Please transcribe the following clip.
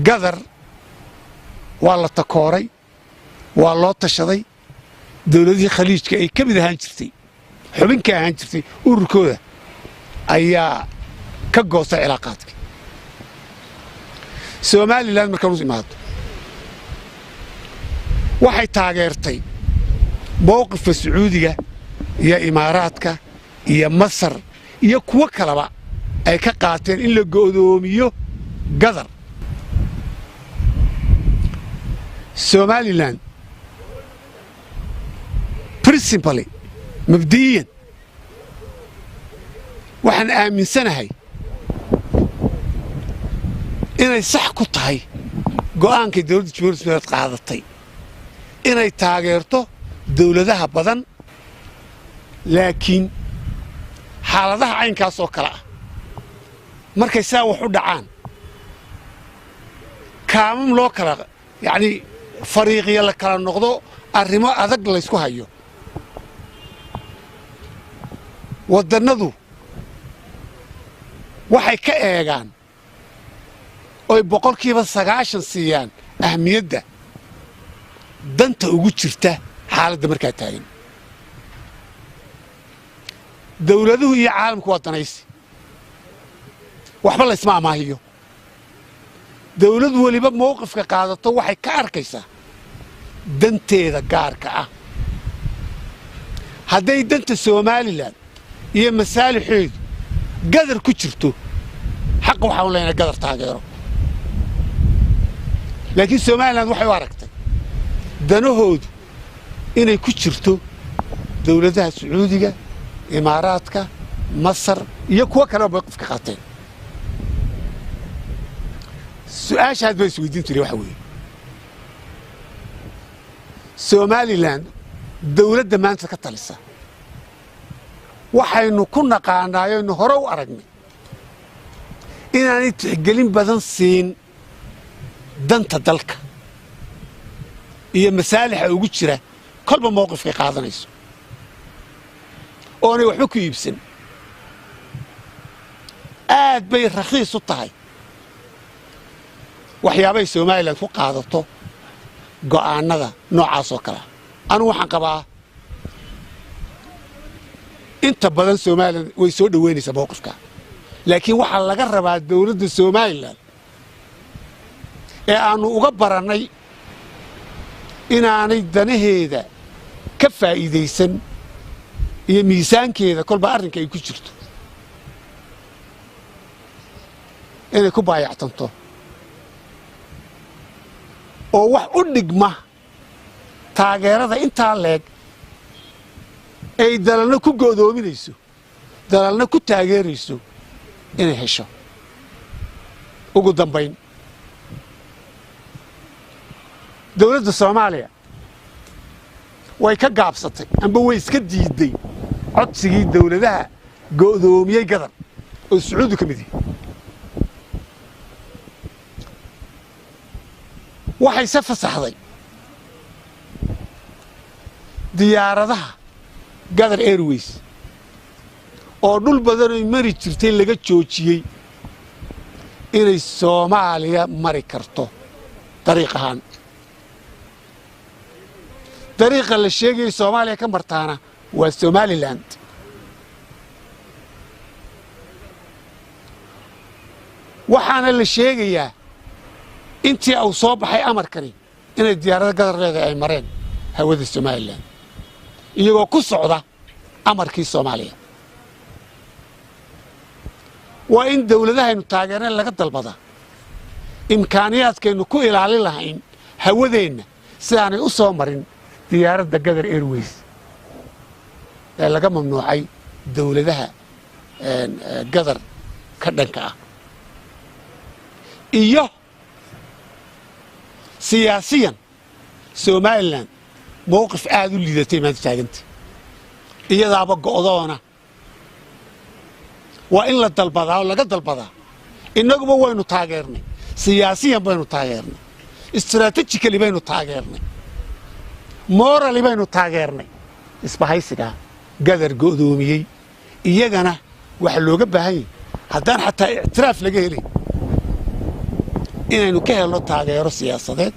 قدر والله تكوري والله تشضي دولتي خليج كأي كبده هانشرتي حبين كهانشرتي وركوده أيها كجوس علاقاتك سومالي لازم مركز إماد waxay taageertay mowqifka Sacuudiga iyo Imaaraadka iyo Masar iyo kuwa kaleba ay ka qaateen in la go'doomiyo Qatar Somaliland principally mabdiyan waxaan aaminsanahay inay sax ku tahay go'aankii dawladda Jamhuuriyadda qaadatay inay taageerto dawladaha badan laakiin xaaladaha caynkaas oo kala ah markay saa wax u dhacaan kaamam loo kala yani fariiqiyo la kala noqdo arrimo adag la isku hayo wadannadu waxay ka eegaan oo boqolkiiba 90 siiyaan ahmiyadda danta ugu jirta xaaladda markaa taagan dawladuhu iyo caalamku waa danaysi waxba la isma amaahiyo dawladu waliba mowqifka qaadato waxay ka arkaysaa danteeda gaarka ah hadday danta Somaliland iyo masaalixeedu Qatar ku jirto xaq waxa uu leeyahay Qatar taageero laakiin Somaliland waxay u aragtay danahoodu inay ku jirto dawladaha Sacuudiga Imaaraadka Masar iyo kuwa kale oo mowqif ka qaateen su'aashaad bay isweydiin jiray waxa weeye Somaliland dawladda maanta ka talisa waxaynu ku naqaanaayeen hore u aragnay inaanay tixgelin badan siin danta dalka iyo masaalixa ugu jira kolba mowqifka qaadanayso oo waxba ku iibsan aad bay raqiis u tahay waxyaabay Somaliland ku qaadato go'aanada noocaas oo kala anu waxaan qabaa inta badan Somaliland way soo dhaweynaysaa mowqifka laakiin waxa laga rabaa dawladda Somaliland ee aanu uga baranay inaanay danaheeda ka faa'iideysan iyo miisaankeeda kolba arrinka ay ku jirto inay ku baayactanto oo wax u dhigma taageerada intaa leeg ay dalalna ku go'doominayso dalalna ku taageerayso inay hesho ugu dambayn dawladda Soomaaliya way ka gaabsatay amba way iska diiday codsigii dawladaha go'doomiyay Qatar oo Sacuudi ka mid yahay waxay se fasaxday diyaaradaha Qatar Airways oo dhul badan ay mari jirtay laga joojiyay inay Soomaaliya mari karto dariiqahan dariiqa la sheegay Soomaaliya ka martaana waa Somaliland waxaana la sheegayaa intii uu soo baxay amarkani inay diyaarada Qatar leedahay ay mareen hawada Somaliland iyagoo ku socda amarkii Soomaaliya waa in dawladahaynu taageereen laga dalbada imkaaniyaadkeenu ku ilaalin lahayn hawadeena si aanay u soo marin diyaaradda Qatar Airways ee laga mamnuucay dawladaha Qatar ka dhanka ah iyo siyaasiyan Somaliland mowqif aad u liidatay maanta taaganta iyadaaba go'doona waa in la dalbadaa oo laga dalbadaa innaguba waynu taageernay siyaasiyan baynu taageernay strategically baynu taageernay morally baynu taageernay isbahaysiga Qatar go'doomiyay iyagana waxa looga baahan yahay haddaan xataa i'tiraaf laga helay inaynu ka helno taageero siyaasadeed